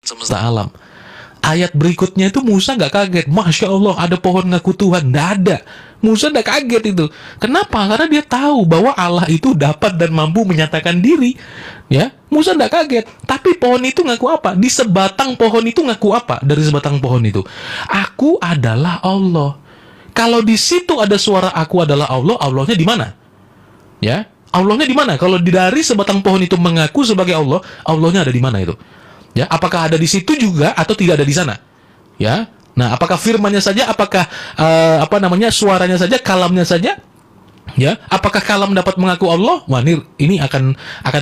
semesta alam. Ayat berikutnya itu Musa nggak kaget. Masya Allah, ada pohon ngaku Tuhan. Nggak ada. Musa nggak kaget itu. Kenapa? Karena dia tahu bahwa Allah itu dapat dan mampu menyatakan diri. Ya, Musa nggak kaget. Tapi pohon itu ngaku apa? Di sebatang pohon itu ngaku apa? Dari sebatang pohon itu, aku adalah Allah. Kalau di situ ada suara aku adalah Allah, Allahnya di mana? Ya, Allahnya di mana? Kalau dari sebatang pohon itu mengaku sebagai Allah, Allahnya ada di mana itu? Ya, apakah ada di situ juga atau tidak ada di sana? Ya. Nah, apakah firmannya saja, apakah suaranya saja, kalamnya saja? Ya, apakah kalam dapat mengaku Allah? Wah, ini akan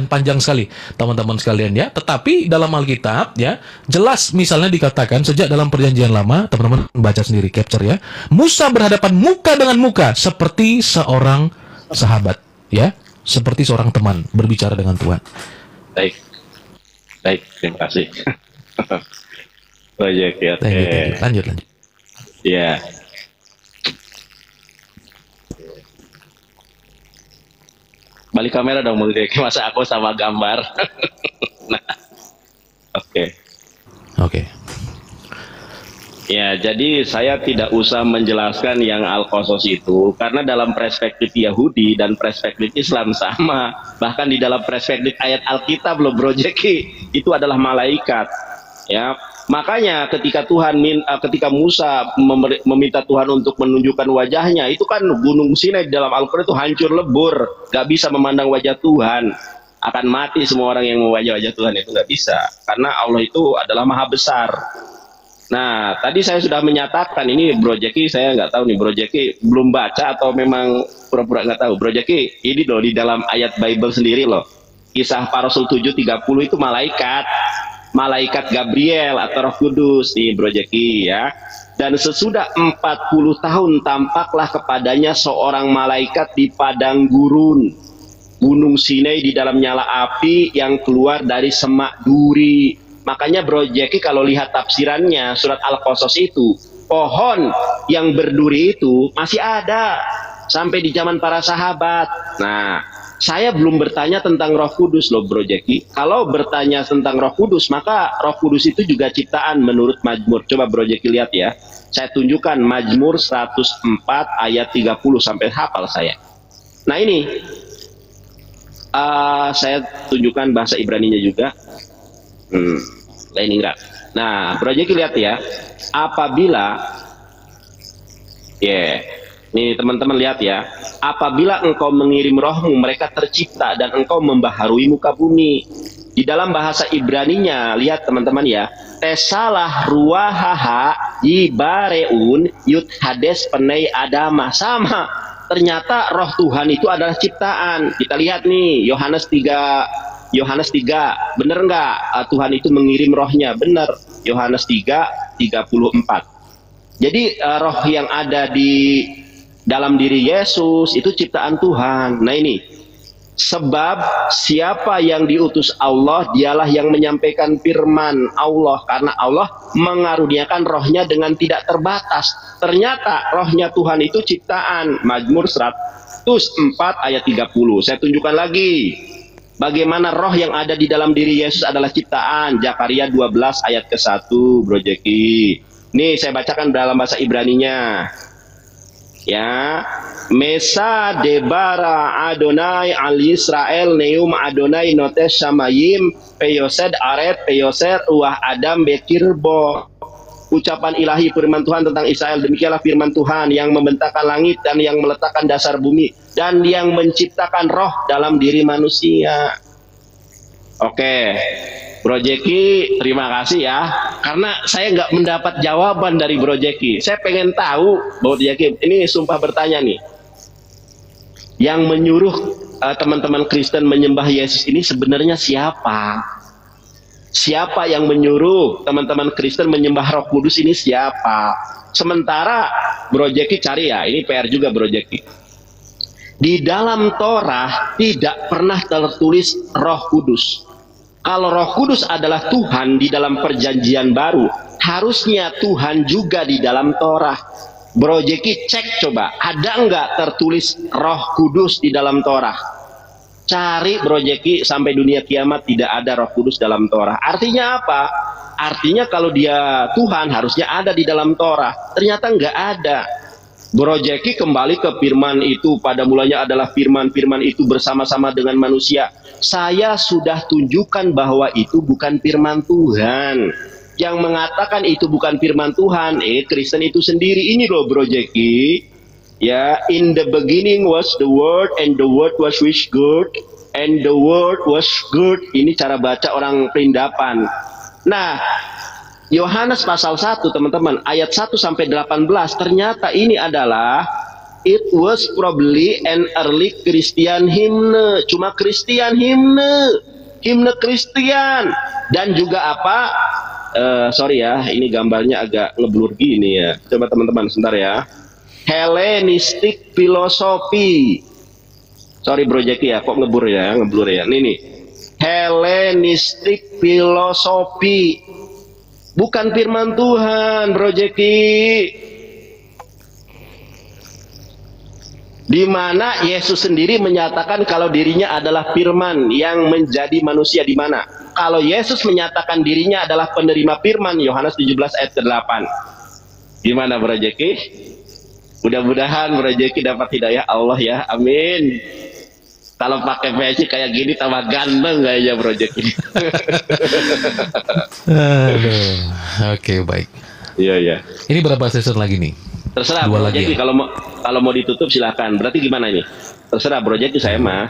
panjang sekali, teman-teman sekalian ya. Tetapi dalam Alkitab ya, jelas misalnya dikatakan sejak dalam Perjanjian Lama, teman-teman baca sendiri, capture ya. Musa berhadapan muka dengan muka seperti seorang sahabat, ya, seperti seorang teman berbicara dengan Tuhan. Baik. Baik, terima kasih. Oke. Lanjut. Ya. Balik kamera dong, masa aku sama gambar. Nah, Oke. Ya, jadi saya tidak usah menjelaskan yang Al-Qasas itu, karena dalam perspektif Yahudi dan perspektif Islam sama. Bahkan di dalam perspektif ayat Alkitab loh Bro Jeki, itu adalah malaikat. Ya, makanya ketika Musa meminta Tuhan untuk menunjukkan wajahnya, itu kan Gunung Sinai di dalam Al-Quran itu hancur lebur, gak bisa memandang wajah Tuhan. Akan mati semua orang yang wajah Tuhan, itu gak bisa, karena Allah itu adalah maha besar. Nah, tadi saya sudah menyatakan ini Bro Jeki, saya nggak tahu nih Bro Jeki belum baca atau memang pura-pura nggak tahu. Bro Jeki, ini loh di dalam ayat Bible sendiri loh. Kisah para Rasul 7:30 itu malaikat Gabriel atau Roh Kudus nih Bro Jeki ya. Dan sesudah 40 tahun tampaklah kepadanya seorang malaikat di padang gurun Gunung Sinai di dalam nyala api yang keluar dari semak duri. Makanya Bro Jeki kalau lihat tafsirannya surat Al-Qasas itu, pohon yang berduri itu masih ada sampai di zaman para sahabat. Nah, saya belum bertanya tentang Roh Kudus loh Bro Jeki. Kalau bertanya tentang Roh Kudus, maka Roh Kudus itu juga ciptaan menurut Mazmur. Coba Bro Jeki lihat ya. Saya tunjukkan Mazmur 104 ayat 30 sampai hafal saya. Nah ini, saya tunjukkan bahasa Ibraninya juga. Leningrad. Nah, Bro Jeki lihat ya, apabila nih teman-teman lihat ya, apabila engkau mengirim rohmu, mereka tercipta dan engkau membaharui muka bumi. Di dalam bahasa Ibraninya, lihat teman-teman ya, tesalah ruahaha ibareun yud hades penei adama, sama. Ternyata roh Tuhan itu adalah ciptaan. Kita lihat nih Yohanes 3, bener nggak Tuhan itu mengirim rohnya? Bener, Yohanes 3:34. Jadi roh yang ada di dalam diri Yesus itu ciptaan Tuhan. Nah ini, sebab siapa yang diutus Allah, dialah yang menyampaikan firman Allah, karena Allah mengaruniakan rohnya dengan tidak terbatas. Ternyata rohnya Tuhan itu ciptaan. Mazmur 104 ayat 30. Saya tunjukkan lagi bagaimana roh yang ada di dalam diri Yesus adalah ciptaan. Zakaria 12 ayat ke-1 Bro Jeki. Nih saya bacakan dalam bahasa Ibraninya. Ya, Mesa debara Adonai al Israel neum Adonai notes samayim peyosed aret peyoser uah Adam bekirbo. Ucapan ilahi firman Tuhan tentang Israel, demikianlah firman Tuhan yang membentangkan langit dan yang meletakkan dasar bumi dan yang menciptakan roh dalam diri manusia. Oke, Bro Jeki, terima kasih ya, karena saya nggak mendapat jawaban dari Bro Jeki. Saya pengen tahu, Bro Jeki, ini sumpah bertanya nih, yang menyuruh teman-teman Kristen menyembah Yesus ini sebenarnya siapa? Siapa yang menyuruh teman-teman Kristen menyembah Roh Kudus ini siapa? Sementara Bro Jeki cari ya, ini PR juga Bro Jeki. Di dalam Torah tidak pernah tertulis Roh Kudus. Kalau Roh Kudus adalah Tuhan di dalam Perjanjian Baru, harusnya Tuhan juga di dalam Torah. Bro Jeki cek coba, ada nggak tertulis Roh Kudus di dalam Torah? Cari Bro Jeki sampai dunia kiamat tidak ada Roh Kudus dalam Torah. Artinya apa? Artinya kalau dia Tuhan harusnya ada di dalam Torah. Ternyata nggak ada. Bro Jeki kembali ke firman itu. Pada mulanya adalah firman. Firman itu bersama-sama dengan manusia. Saya sudah tunjukkan bahwa itu bukan firman Tuhan. Yang mengatakan itu bukan firman Tuhan, Kristen itu sendiri. Ini loh Bro Jeki. Ya, in the beginning was the word, and the word was with God, and the word was good. Ini cara baca orang Perindapan. Nah, Yohanes pasal 1 teman-teman, ayat 1 sampai 18, ternyata ini adalah it was probably an early Christian hymn. Cuma Christian hymn Christian. Dan juga apa? Sorry ya, ini gambarnya agak ngeblur gini ya. Coba teman-teman sebentar ya. Hellenistic philosophy. Sorry Bro Jeki ya, kok ngeblur ya. Ini nih. Hellenistic philosophy. Bukan firman Tuhan, Bro Jeki. Di mana Yesus sendiri menyatakan kalau dirinya adalah firman yang menjadi manusia. Di mana? Kalau Yesus menyatakan dirinya adalah penerima firman, Yohanes 17 ayat ke-8. Gimana Bro Jeki? Mudah-mudahan Bro Jeki dapat hidayah Allah ya. Amin. Kalau pakai peci kayak gini tambah ganteng kayaknya Bro Jeki. Aduh. Oke, baik. Iya. Ini berapa season lagi nih? Terserah Dua Bro lagi Jeki, ya? kalau mau ditutup silakan. Berarti gimana ini? Terserah Bro Jeki, saya mah.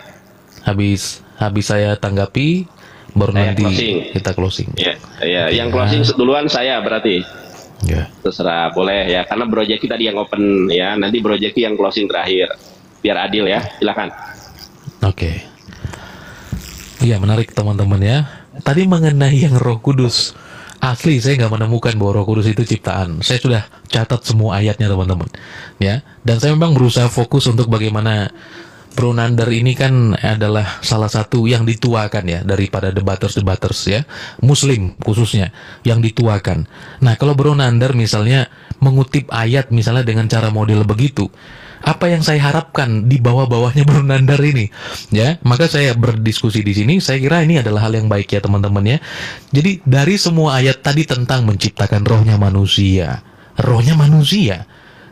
Habis saya tanggapi, baru Saya nanti closing. kita closing. Iya. Yang closing duluan saya berarti. Ya. Terserah, boleh ya. Karena Bro Jeki tadi yang open ya. Nanti Bro Jeki yang closing terakhir. Biar adil ya. Silakan. Oke. Iya, menarik teman-teman ya. Tadi mengenai yang Roh Kudus. Asli saya nggak menemukan bahwa Roh Kudus itu ciptaan. Saya sudah catat semua ayatnya teman-teman. Ya. Dan saya memang berusaha fokus untuk bagaimana Bro Nandar ini kan adalah salah satu yang dituakan ya daripada debaters ya, Muslim khususnya yang dituakan. Nah kalau Bro Nandar misalnya mengutip ayat misalnya dengan cara model begitu, apa yang saya harapkan di bawah-bawahnya Bro Nandar ini, ya maka saya berdiskusi di sini. Saya kira ini adalah hal yang baik ya teman-teman ya. Jadi dari semua ayat tadi tentang menciptakan rohnya manusia,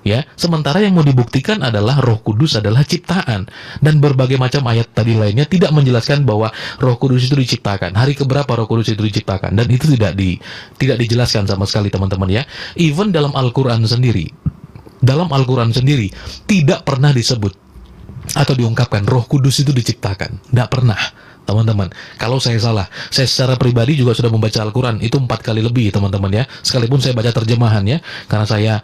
ya, sementara yang mau dibuktikan adalah Roh Kudus adalah ciptaan, dan berbagai macam ayat tadi lainnya tidak menjelaskan bahwa Roh Kudus itu diciptakan. Hari keberapa Roh Kudus itu diciptakan, dan itu tidak dijelaskan sama sekali teman-teman ya. Even dalam Al-Qur'an sendiri tidak pernah disebut atau diungkapkan Roh Kudus itu diciptakan. Tidak pernah. Teman-teman, kalau saya salah, saya secara pribadi juga sudah membaca Al-Quran itu 4 kali lebih teman-teman ya, sekalipun saya baca terjemahannya karena saya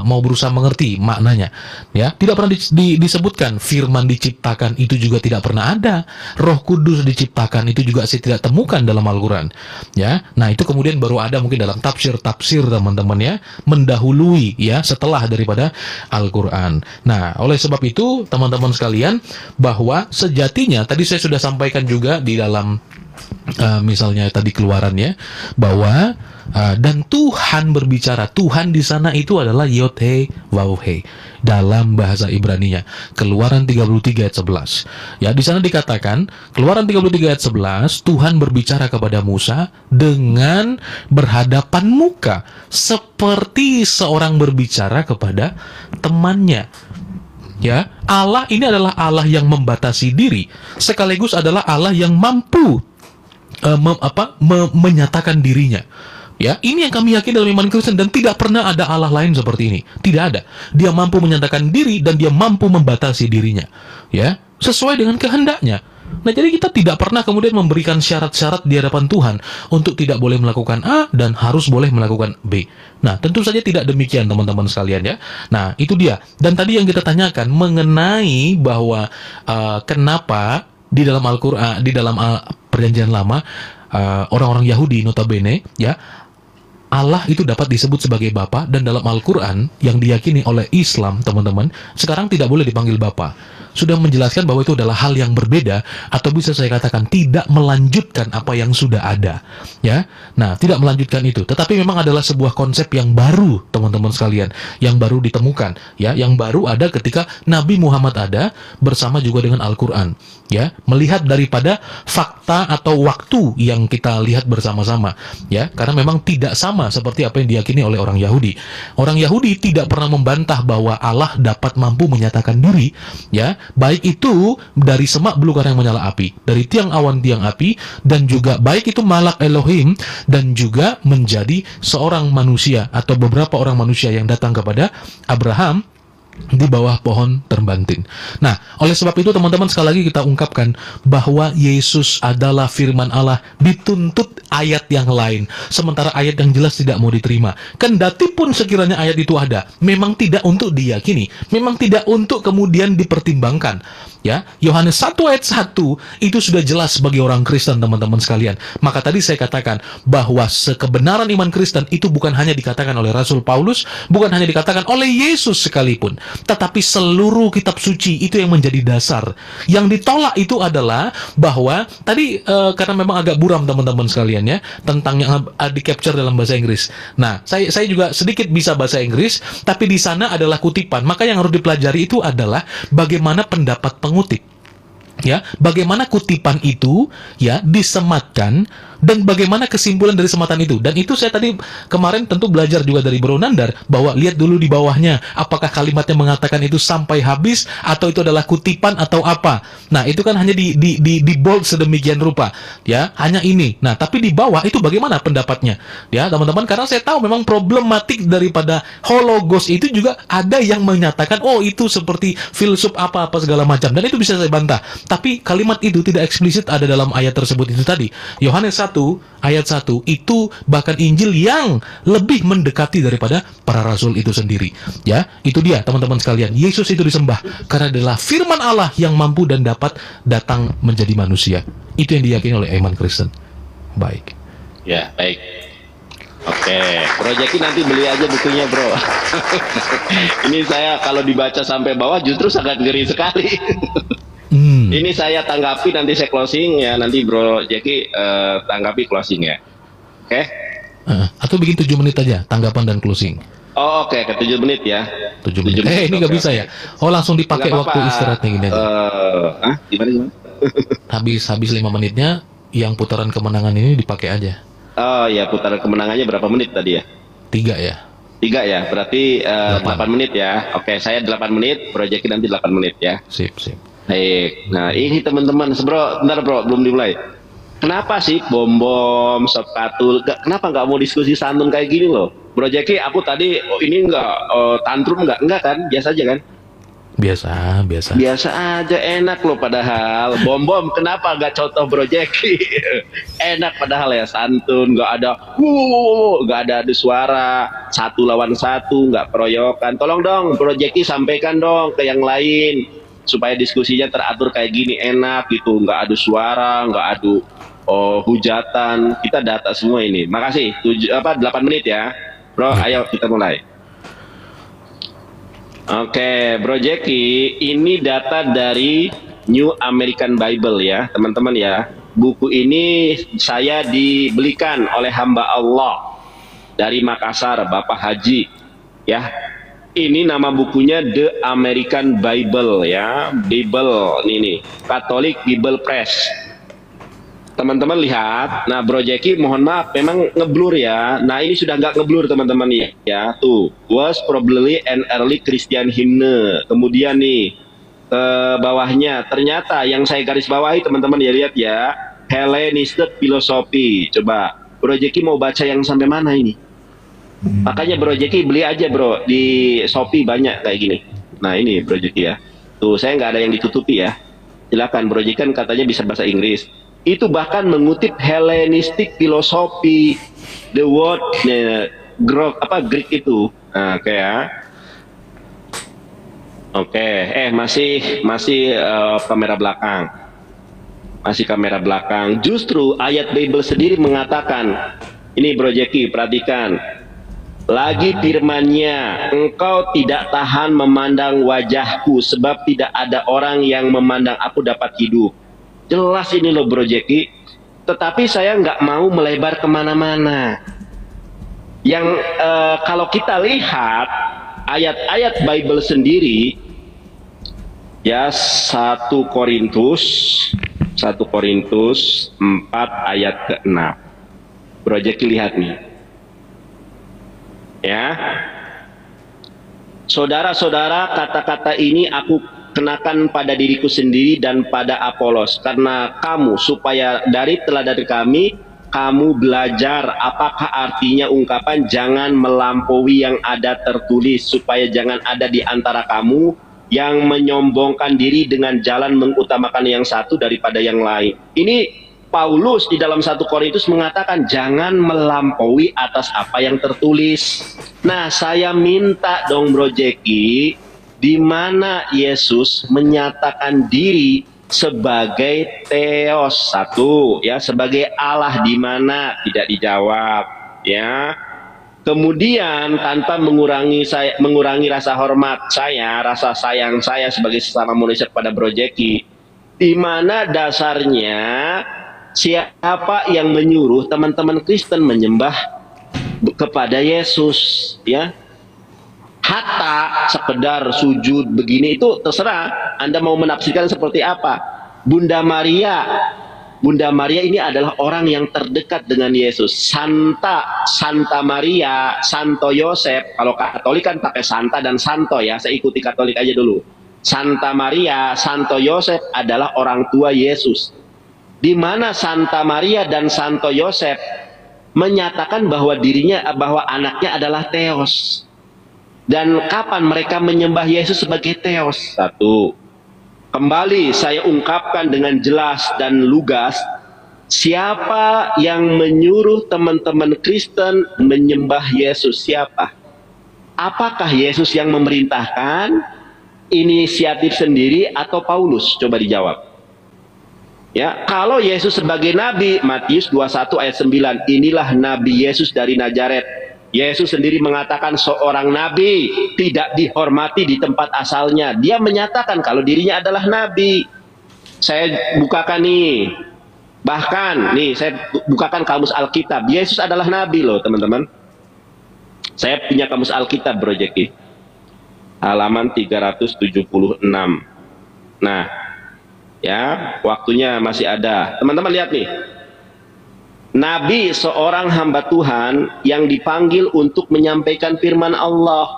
mau berusaha mengerti maknanya ya. Tidak pernah disebutkan firman diciptakan, itu juga tidak pernah ada. Roh Kudus diciptakan itu juga saya tidak temukan dalam Al-Quran ya. Nah itu kemudian baru ada mungkin dalam tafsir teman-teman ya, mendahului ya setelah daripada Al-Quran. Nah oleh sebab itu teman-teman sekalian, bahwa sejatinya tadi saya sudah sampaikan juga di dalam misalnya tadi Keluarannya, bahwa dan Tuhan berbicara. Tuhan di sana itu adalah Yod-He Waw-He dalam bahasa Ibraninya. Keluaran 33 ayat 11. Ya, di sana dikatakan Keluaran 33 ayat 11, Tuhan berbicara kepada Musa dengan berhadapan muka seperti seorang berbicara kepada temannya. Ya, Allah ini adalah Allah yang membatasi diri, sekaligus adalah Allah yang mampu menyatakan dirinya. Ya, ini yang kami yakin dalam iman Kristen, dan tidak pernah ada Allah lain seperti ini. Tidak ada. Dia mampu menyatakan diri dan dia mampu membatasi dirinya. Ya, sesuai dengan kehendaknya. Nah, jadi kita tidak pernah kemudian memberikan syarat-syarat di hadapan Tuhan untuk tidak boleh melakukan A dan harus boleh melakukan B. Nah, tentu saja tidak demikian teman-teman sekalian ya. Nah, itu dia. Dan tadi yang kita tanyakan mengenai bahwa kenapa di dalam Al-Qur'an, di dalam Perjanjian Lama, orang-orang Yahudi notabene ya, Allah itu dapat disebut sebagai Bapa, dan dalam Al-Quran yang diyakini oleh Islam teman-teman sekarang tidak boleh dipanggil Bapa. sudah menjelaskan bahwa itu adalah hal yang berbeda, atau bisa saya katakan tidak melanjutkan apa yang sudah ada, ya. Nah, tidak melanjutkan itu, tetapi memang adalah sebuah konsep yang baru, teman-teman sekalian, yang baru ditemukan, ya, yang baru ada ketika Nabi Muhammad ada bersama juga dengan Al-Quran, ya, melihat daripada fakta atau waktu yang kita lihat bersama-sama, ya, karena memang tidak sama seperti apa yang diyakini oleh orang Yahudi. Orang Yahudi tidak pernah membantah bahwa Allah dapat mampu menyatakan diri, ya, baik itu dari semak belukar yang menyala api, dari tiang awan tiang api, dan juga baik itu malak Elohim, dan juga menjadi seorang manusia atau beberapa orang manusia yang datang kepada Abraham di bawah pohon terbantin. Nah, oleh sebab itu teman-teman, sekali lagi kita ungkapkan bahwa Yesus adalah firman Allah, dituntut ayat yang lain, sementara ayat yang jelas tidak mau diterima. Kendati pun sekiranya ayat itu ada, memang tidak untuk diyakini, memang tidak untuk kemudian dipertimbangkan. Ya, Yohanes 1 ayat 1 itu sudah jelas bagi orang Kristen, teman-teman sekalian. Maka tadi saya katakan bahwa kebenaran iman Kristen itu bukan hanya dikatakan oleh Rasul Paulus, bukan hanya dikatakan oleh Yesus sekalipun, tetapi seluruh kitab suci itu yang menjadi dasar. Yang ditolak itu adalah bahwa tadi karena memang agak buram teman-teman sekalian ya, tentang yang di-capture dalam bahasa Inggris. Nah, saya juga sedikit bisa bahasa Inggris, tapi di sana adalah kutipan. Maka yang harus dipelajari itu adalah bagaimana pendapat pengutip, ya, bagaimana kutipan itu ya disematkan, dan bagaimana kesimpulan dari sematan itu. Dan itu saya tadi kemarin tentu belajar juga dari Bro Nandar, bahwa lihat dulu di bawahnya, apakah kalimatnya mengatakan itu sampai habis, atau itu adalah kutipan atau apa. Nah, itu kan hanya di bold sedemikian rupa, ya, hanya ini. Nah, tapi di bawah itu bagaimana pendapatnya, ya teman-teman, karena saya tahu memang problematik daripada hologos itu juga ada yang menyatakan, oh itu seperti filsuf apa-apa segala macam, dan itu bisa saya bantah. Tapi kalimat itu tidak eksplisit ada dalam ayat tersebut itu tadi. Yohanes 1 ayat 1 itu bahkan Injil yang lebih mendekati daripada para rasul itu sendiri. Ya, itu dia teman-teman sekalian. Yesus itu disembah karena adalah firman Allah yang mampu dan dapat datang menjadi manusia. Itu yang diyakini oleh iman Kristen. Baik. Ya, baik. Oke, Bro Jeki nanti beli aja bukunya, Bro. Ini saya kalau dibaca sampai bawah justru sangat ngeri sekali. Ini saya tanggapi, nanti saya closing ya, nanti Bro Jeki tanggapi closing ya. Oke? Atau bikin 7 menit aja tanggapan dan closing. Oh, oke, ke 7 menit ya. 7 menit. Ini nggak bisa ya? Oh, langsung dipakai waktu istirahatnya gini aja. Gimana? Habis 5 menitnya yang putaran kemenangan ini dipakai aja. Oh ya, putaran kemenangannya berapa menit tadi ya? 3 ya. 3 ya, berarti 8 menit ya. Oke, saya 8 menit, Bro Jeki nanti 8 menit ya. Sip. Baik, nah ini teman-teman, Bro, bentar Bro, belum dimulai. Kenapa sih bom-bom, sepatu, kenapa nggak mau diskusi santun kayak gini loh? Bro Jeki, aku tadi, ini nggak, tantrum nggak kan? Biasa aja kan? Biasa. Biasa aja, enak loh padahal. Bom-bom, kenapa nggak contoh Bro Jeki? Enak padahal ya, santun, nggak ada, nggak ada suara, 1 lawan 1, nggak keroyokan. Tolong dong, Bro Jeki sampaikan dong ke yang lain, supaya diskusinya teratur kayak gini, enak gitu, nggak ada suara, nggak ada hujatan, kita data semua ini. Makasih. 8 menit ya, Bro. Ayo kita mulai. Oke, Bro Jeki, ini data dari New American Bible ya, teman-teman ya. Buku ini saya dibelikan oleh hamba Allah dari Makassar, Bapak Haji ya. Ini nama bukunya The American Bible ya, Bible ini Catholic Bible Press. Teman-teman lihat, nah Bro Jeki mohon maaf memang ngeblur ya. Nah ini sudah nggak ngeblur teman-teman ya, tuh was probably an early Christian hymn. Kemudian nih ke bawahnya ternyata yang saya garis bawahi teman-teman ya, lihat ya, Hellenistic philosophy. Coba Bro Jeki mau baca yang sampai mana ini? Makanya Bro Jeki beli aja Bro, di Shopee banyak kayak gini. Nah ini Bro Jeki ya, tuh saya nggak ada yang ditutupi ya. Silakan, Bro Jeki kan katanya bisa bahasa Inggris. Itu bahkan mengutip Hellenistic philosophy, the word Greek itu. Nah, oke ya. Oke, masih kamera belakang. Masih kamera belakang. Justru ayat Bible sendiri mengatakan, ini Bro Jeki perhatikan. Lagi firman-Nya, engkau tidak tahan memandang wajahku, sebab tidak ada orang yang memandang aku dapat hidup. Jelas ini loh Bro Jeki. Tetapi saya nggak mau melebar kemana-mana. Yang kalau kita lihat ayat-ayat Bible sendiri, ya 1 Korintus 4 ayat ke-6. Bro Jeki lihat nih. Ya, saudara-saudara, kata-kata ini aku kenakan pada diriku sendiri dan pada Apolos, karena kamu, supaya dari teladan kami kamu belajar apakah artinya ungkapan jangan melampaui yang ada tertulis, supaya jangan ada di antara kamu yang menyombongkan diri dengan jalan mengutamakan yang satu daripada yang lain. Ini Paulus di dalam 1 Korintus mengatakan jangan melampaui atas apa yang tertulis. Nah, saya minta dong Bro Jeki, di mana Yesus menyatakan diri sebagai Theos, satu ya, sebagai Allah, di mana tidak dijawab ya. Kemudian tanpa mengurangi rasa hormat saya, rasa sayang saya sebagai sesama manusia kepada Bro Jeki, di mana dasarnya siapa yang menyuruh teman-teman Kristen menyembah kepada Yesus ya? Hatta sekedar sujud begini itu terserah Anda mau menafsirkan seperti apa. Bunda Maria ini adalah orang yang terdekat dengan Yesus. Santa Maria, Santo Yosef, kalau Katolik kan pakai Santa dan Santo ya, saya ikuti Katolik aja dulu. Santa Maria, Santo Yosef adalah orang tua Yesus. Di mana Santa Maria dan Santo Yosef menyatakan bahwa anaknya adalah Theos. Dan kapan mereka menyembah Yesus sebagai Theos? Satu, kembali saya ungkapkan dengan jelas dan lugas, siapa yang menyuruh teman-teman Kristen menyembah Yesus? Siapa? Apakah Yesus yang memerintahkan, inisiatif sendiri, atau Paulus? Coba dijawab. Ya, kalau Yesus sebagai nabi, Matius 21 ayat 9, inilah Nabi Yesus dari Nazaret. Yesus sendiri mengatakan seorang nabi tidak dihormati di tempat asalnya. Dia menyatakan kalau dirinya adalah nabi. Saya bukakan nih. Bahkan nih saya bukakan kamus Alkitab. Yesus adalah nabi loh, teman-teman. Saya punya kamus Alkitab, Bro Jeki. Halaman 376. Nah, ya, waktunya masih ada. Teman-teman lihat nih. Nabi seorang hamba Tuhan yang dipanggil untuk menyampaikan firman Allah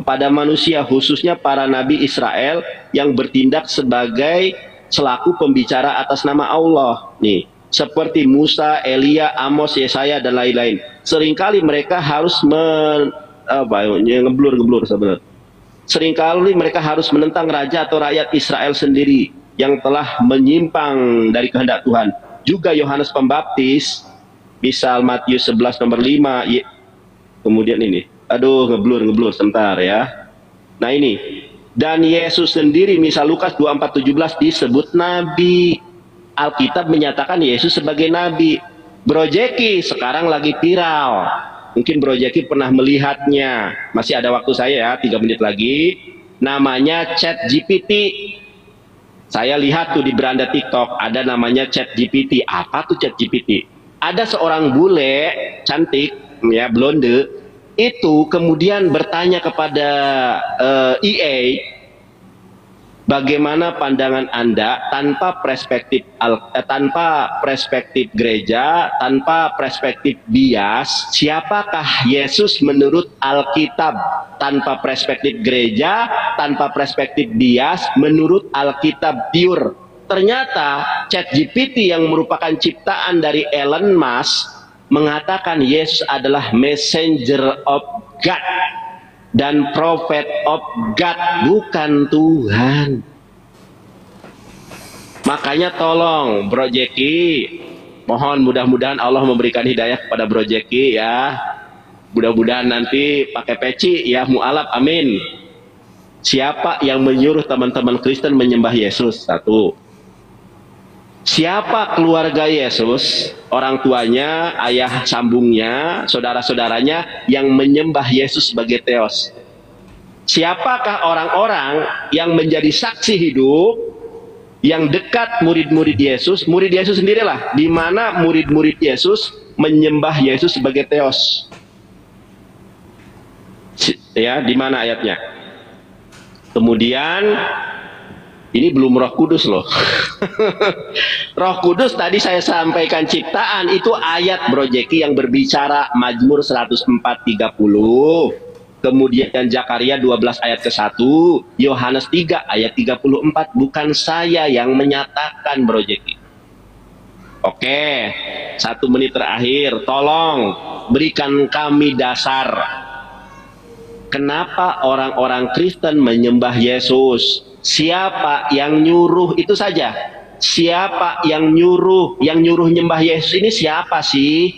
kepada manusia, khususnya para nabi Israel yang bertindak sebagai selaku pembicara atas nama Allah. Nih, seperti Musa, Elia, Amos, Yesaya dan lain-lain. Seringkali mereka harus ngeblur sebenarnya. Seringkali mereka harus menentang raja atau rakyat Israel sendiri yang telah menyimpang dari kehendak Tuhan. Juga Yohanes Pembaptis, misal Matius 11 nomor 5, kemudian ini, ngeblur sebentar ya. Nah ini, dan Yesus sendiri, misal Lukas 24:17 disebut nabi. Alkitab menyatakan Yesus sebagai nabi. Bro Jeki sekarang lagi viral. Mungkin Bro Jeki pernah melihatnya. Masih ada waktu saya ya, 3 menit lagi. Namanya ChatGPT. Saya lihat tuh di beranda TikTok ada namanya ChatGPT. Apa tuh ChatGPT? Ada seorang bule cantik ya, blonde, itu kemudian bertanya kepada EA, bagaimana pandangan Anda tanpa perspektif gereja, tanpa perspektif bias, siapakah Yesus menurut Alkitab? Tanpa perspektif gereja, tanpa perspektif bias, menurut Alkitab pure. Ternyata ChatGPT yang merupakan ciptaan dari Elon Musk mengatakan Yesus adalah messenger of God dan prophet of God, bukan Tuhan. Makanya tolong Bro Jeki, mohon mudah-mudahan Allah memberikan hidayah kepada Bro Jeki ya. Mudah-mudahan nanti pakai peci ya, mu'alaf, amin. Siapa yang menyuruh teman-teman Kristen menyembah Yesus? Satu. Siapa keluarga Yesus, orang tuanya, ayah sambungnya, saudara-saudaranya yang menyembah Yesus sebagai Theos? Siapakah orang-orang yang menjadi saksi hidup, yang dekat murid-murid Yesus? Murid Yesus sendirilah, di mana murid-murid Yesus menyembah Yesus sebagai Theos. Ya, di mana ayatnya? Kemudian ini belum Roh Kudus loh. Roh Kudus tadi saya sampaikan ciptaan, itu ayat Bro Jeki yang berbicara Mazmur 104:30. Kemudian Zakaria 12 ayat ke-1, Yohanes 3 ayat 34. Bukan saya yang menyatakan, Bro Jeki. Oke, 1 menit terakhir, tolong berikan kami dasar. Kenapa orang-orang Kristen menyembah Yesus? Siapa yang nyuruh? Itu saja. Siapa yang nyuruh? Yang nyuruh nyembah Yesus ini siapa sih?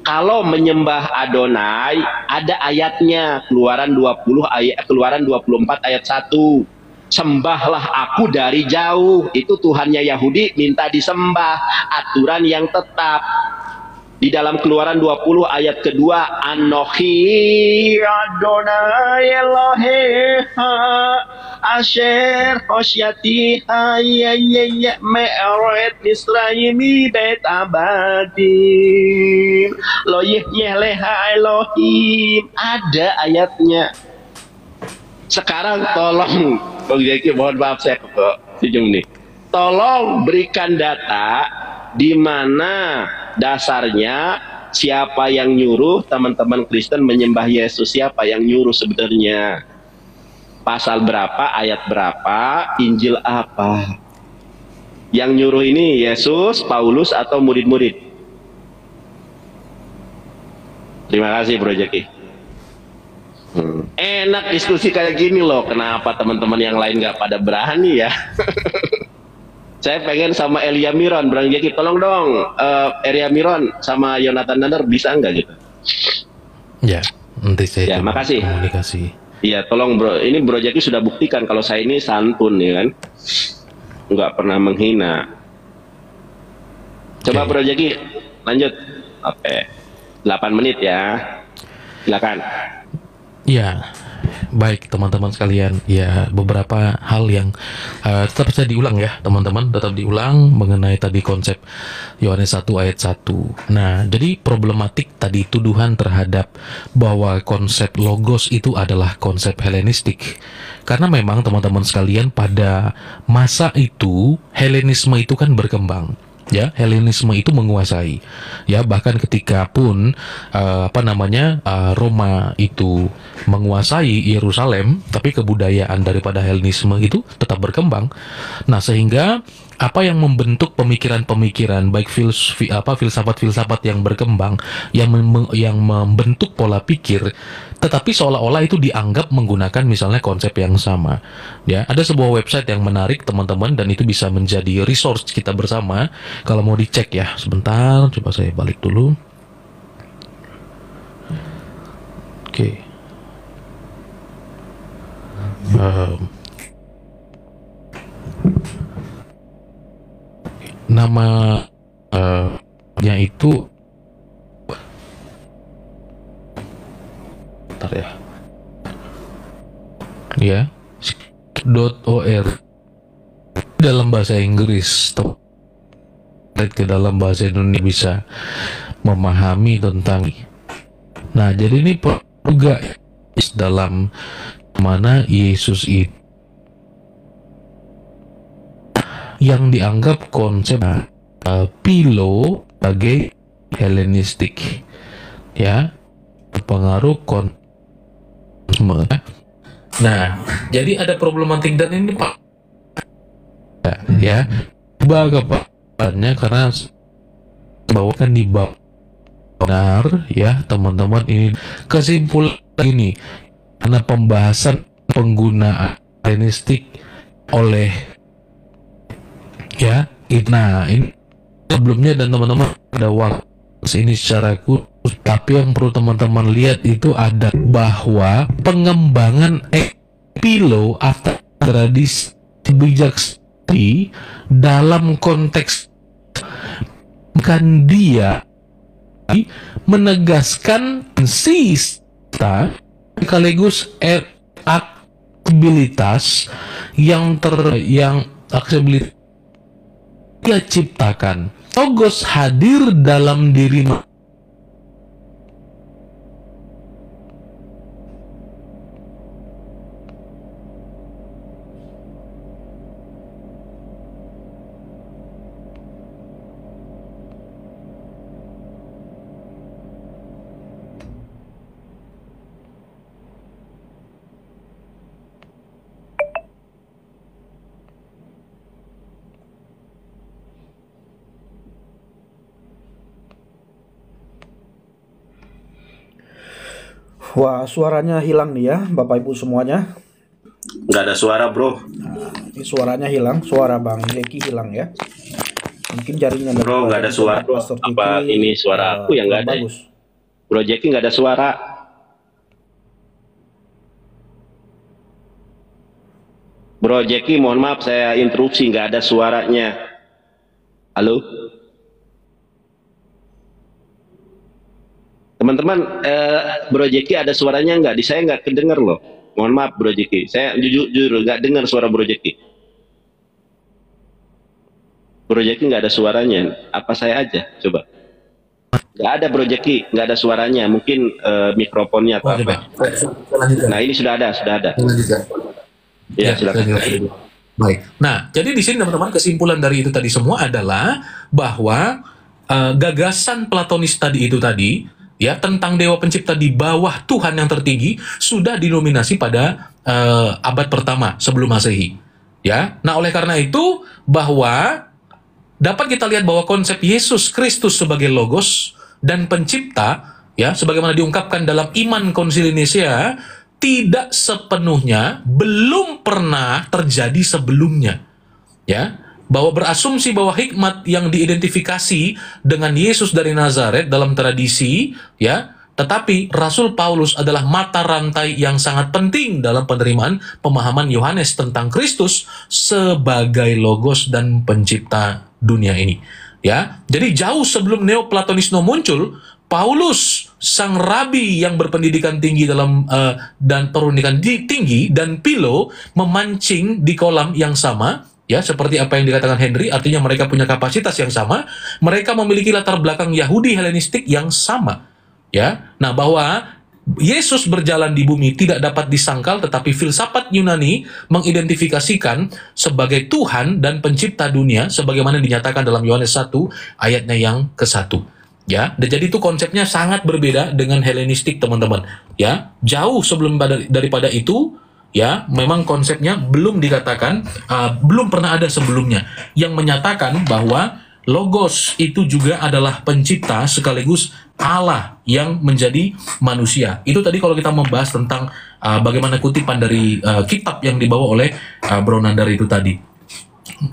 Kalau menyembah Adonai, ada ayatnya, Keluaran 24 ayat 1. Sembahlah aku dari jauh. Itu Tuhannya Yahudi minta disembah, aturan yang tetap. Di dalam Keluaran 20 ayat kedua, Anochi Adonai Elohecha Asher Hosyati Hayayaya Me'eret Nisraimi Bet Abadim Lo Yehleha Elohim. Ada ayatnya. Sekarang tolong, Bang Jeki, mohon maaf saya kok sejum nih. Tolong berikan data di mana dasarnya, siapa yang nyuruh teman-teman Kristen menyembah Yesus, siapa yang nyuruh sebenarnya, pasal berapa, ayat berapa, Injil apa. Yang nyuruh ini Yesus, Paulus, atau murid-murid? Terima kasih Bro Jeki. Enak diskusi kayak gini loh. Kenapa teman-teman yang lain nggak pada berani ya? Saya pengen sama Elia Miron, Bang Jeki, tolong dong, Elia Miron sama Yonatan Daner bisa nggak gitu? Ya, nanti saya makasih. Komunikasi. Iya, tolong Bro. Ini Bro Jeki sudah buktikan kalau saya ini santun ya kan, nggak pernah menghina. Coba Bro Jeki lanjut. Oke, 8 menit ya. Silakan. Ya, baik teman-teman sekalian. Ya, beberapa hal yang tetap saja diulang ya teman-teman, tetap diulang mengenai tadi konsep Yohanes 1 ayat 1. Nah, jadi problematik tadi tuduhan terhadap bahwa konsep logos itu adalah konsep Helenistik. Karena memang teman-teman sekalian pada masa itu Helenisme itu kan berkembang. Ya, Helenisme itu menguasai. Ya, bahkan ketika pun Roma itu menguasai Yerusalem, tapi kebudayaan daripada Helenisme itu tetap berkembang. Nah, sehingga apa yang membentuk pemikiran-pemikiran baik filsafat-filsafat yang berkembang yang membentuk pola pikir, tetapi seolah-olah itu dianggap menggunakan misalnya konsep yang sama. Ya, ada sebuah website yang menarik teman-teman, dan itu bisa menjadi resource kita bersama kalau mau dicek ya. Sebentar, coba saya balik dulu. Oke. Namanya itu bentar ya, .or dalam bahasa Inggris, ke dalam bahasa Indonesia bisa memahami tentang. Nah, jadi ini juga dalam mana Yesus itu yang dianggap konsep Philo sebagai Helenistik, ya, pengaruh konsumsi. Nah, jadi ada problematik, dan ini Pak ya bagaimana, karena bawakan di bab benar ya teman-teman. Ini kesimpulan ini karena pembahasan penggunaan Helenistik oleh ya. Nah, ini sebelumnya dan teman-teman ada waktu ini secara khusus, tapi yang perlu teman-teman lihat itu ada bahwa pengembangan Philo atau tradisi bijaksana dalam konteks Bukan dia menegaskan sista sekaligus aksesibilitas yang aksesibilitas dia ciptakan. Logos hadir dalam diri Wah, suaranya hilang nih ya, Bapak Ibu semuanya. Nggak ada suara, bro. Ini suaranya hilang, suara Bang Jeki hilang ya. Mungkin jaringan Bro, nggak ada suara, bro. Apa ini suara aku yang nggak ada? Bagus. Bro Jeki nggak ada suara. Bro Jeki, mohon maaf saya interupsi, nggak ada suaranya. Halo? Teman-teman, Bro Jeki ada suaranya nggak? Di saya nggak kedenger loh. Mohon maaf Bro Jeki, saya jujur nggak dengar suara Bro Jeki. Bro Jeki nggak ada suaranya. Apa saya aja? Coba. Nggak ada Bro Jeki, nggak ada suaranya. Mungkin mikrofonnya atau apa. Nah ini sudah ada. Ya, silakan. Baik. Nah, jadi di sini teman-teman kesimpulan dari itu tadi semua adalah bahwa gagasan Platonis tadi itu tadi ya tentang dewa pencipta di bawah Tuhan yang tertinggi sudah dinominasi pada abad pertama sebelum Masehi. Ya. Nah, oleh karena itu bahwa dapat kita lihat bahwa konsep Yesus Kristus sebagai logos dan pencipta ya sebagaimana diungkapkan dalam Iman Konsili Nisea tidak sepenuhnya belum pernah terjadi sebelumnya. Ya, bahwa berasumsi bahwa hikmat yang diidentifikasi dengan Yesus dari Nazaret dalam tradisi, ya, tetapi Rasul Paulus adalah mata rantai yang sangat penting dalam penerimaan pemahaman Yohanes tentang Kristus sebagai logos dan pencipta dunia ini. Ya, jadi jauh sebelum Neoplatonisme muncul, Paulus, sang rabi yang berpendidikan tinggi dan pendidikan tinggi dan Philo memancing di kolam yang sama. Ya, seperti apa yang dikatakan Henry, artinya mereka punya kapasitas yang sama, mereka memiliki latar belakang Yahudi Helenistik yang sama. Ya, nah bahwa Yesus berjalan di bumi tidak dapat disangkal, tetapi filsafat Yunani mengidentifikasikan sebagai Tuhan dan pencipta dunia, sebagaimana dinyatakan dalam Yohanes 1 ayatnya yang ke-1. Ya, dan jadi itu konsepnya sangat berbeda dengan Helenistik, teman-teman. Ya, jauh sebelum daripada itu. Ya, memang konsepnya belum dikatakan, belum pernah ada sebelumnya yang menyatakan bahwa Logos itu juga adalah pencipta sekaligus Allah yang menjadi manusia. Itu tadi kalau kita membahas tentang bagaimana kutipan dari kitab yang dibawa oleh Bro Nandar itu tadi.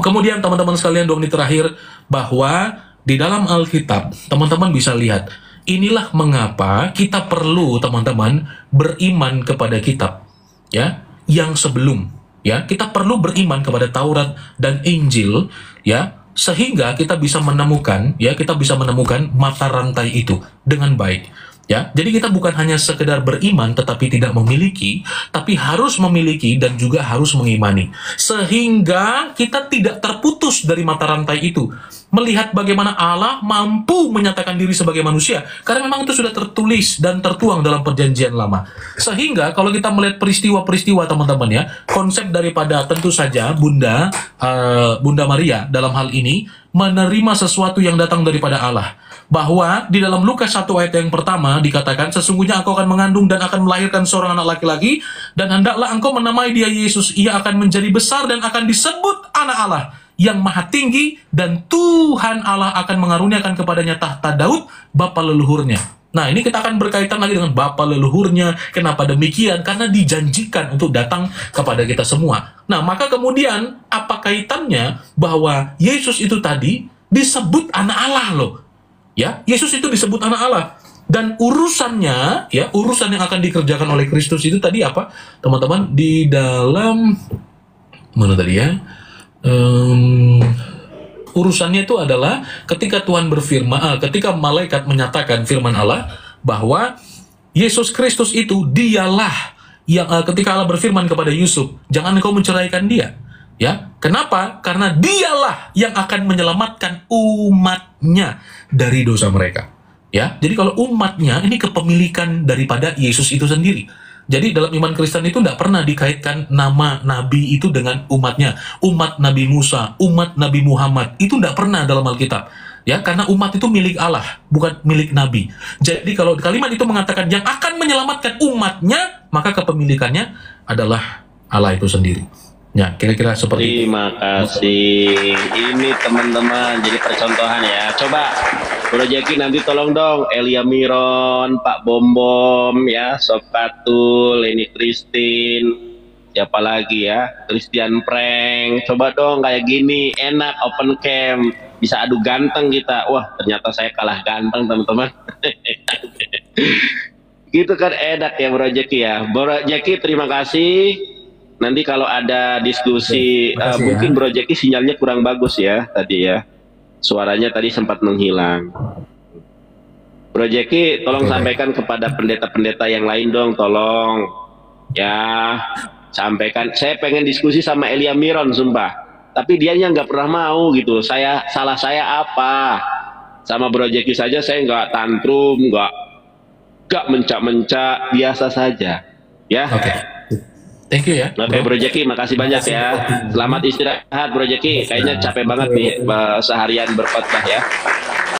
Kemudian teman-teman sekalian, 2 menit terakhir, bahwa di dalam Alkitab teman-teman bisa lihat, inilah mengapa kita perlu teman-teman beriman kepada kitab, ya, yang sebelum, ya, kita perlu beriman kepada Taurat dan Injil, ya, sehingga kita bisa menemukan, ya, kita bisa menemukan mata rantai itu dengan baik. Ya, jadi kita bukan hanya sekedar beriman tetapi tidak memiliki, tapi harus memiliki dan juga harus mengimani. Sehingga kita tidak terputus dari mata rantai itu. Melihat bagaimana Allah mampu menyatakan diri sebagai manusia. Karena memang itu sudah tertulis dan tertuang dalam perjanjian lama. Sehingga kalau kita melihat peristiwa-peristiwa teman-teman ya, konsep daripada tentu saja Bunda Maria dalam hal ini menerima sesuatu yang datang daripada Allah. Bahwa di dalam Lukas 1 ayat yang pertama dikatakan, sesungguhnya engkau akan mengandung dan akan melahirkan seorang anak laki-laki, dan hendaklah engkau menamai dia Yesus. Ia akan menjadi besar dan akan disebut anak Allah yang maha tinggi, dan Tuhan Allah akan mengaruniakan kepadanya tahta Daud, bapa leluhurnya. Nah, ini kita akan berkaitan lagi dengan bapa leluhurnya. Kenapa demikian? Karena dijanjikan untuk datang kepada kita semua. Nah, maka kemudian apa kaitannya bahwa Yesus itu tadi disebut anak Allah loh. Ya, Yesus itu disebut anak Allah. Dan urusannya, ya, urusan yang akan dikerjakan oleh Kristus itu tadi apa? Teman-teman, di dalam mana tadi ya? Urusannya itu adalah ketika Tuhan berfirman, ketika malaikat menyatakan firman Allah bahwa Yesus Kristus itu dialah yang ketika Allah berfirman kepada Yusuf, jangan engkau menceraikan dia. Ya, kenapa? Karena dialah yang akan menyelamatkan umatnya dari dosa mereka. Ya, jadi kalau umatnya ini kepemilikan daripada Yesus itu sendiri. Jadi dalam iman Kristen itu tidak pernah dikaitkan nama Nabi itu dengan umatnya. Umat Nabi Musa, umat Nabi Muhammad, itu tidak pernah dalam Alkitab. Ya, karena umat itu milik Allah, bukan milik Nabi. Jadi kalau kalimat itu mengatakan yang akan menyelamatkan umatnya, maka kepemilikannya adalah Allah itu sendiri. Ya, kira-kira seperti itu. Terima kasih. Ini teman-teman jadi percontohan ya. Coba Bro Jeki nanti tolong dong Elia Miron, Pak Bom ya, Sob Katul, Leni Christine, siapa lagi ya, Christian Prank. Coba dong kayak gini, enak open cam, bisa adu ganteng kita. Wah, ternyata saya kalah ganteng teman-teman. Gitu kan enak ya Bro Jeki ya. Bro Jeki terima kasih. Nanti kalau ada diskusi, mungkin ya. Bro Jeki sinyalnya kurang bagus ya tadi ya. Suaranya tadi sempat menghilang. Bro Jeki tolong sampaikan kepada pendeta-pendeta yang lain dong, tolong. Ya, sampaikan. Saya pengen diskusi sama Elia Miron, sumpah. Tapi dianya nggak pernah mau gitu. Salah saya apa? Sama Bro Jeki saja saya nggak tantrum, nggak mencak-mencak, biasa saja. Ya. Oke. Thank you ya. Oke Bro Jeki, makasih banyak ya. Selamat istirahat Bro Jeki. Kayaknya capek banget nih seharian berkhotbah ya.